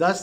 10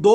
2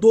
2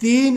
3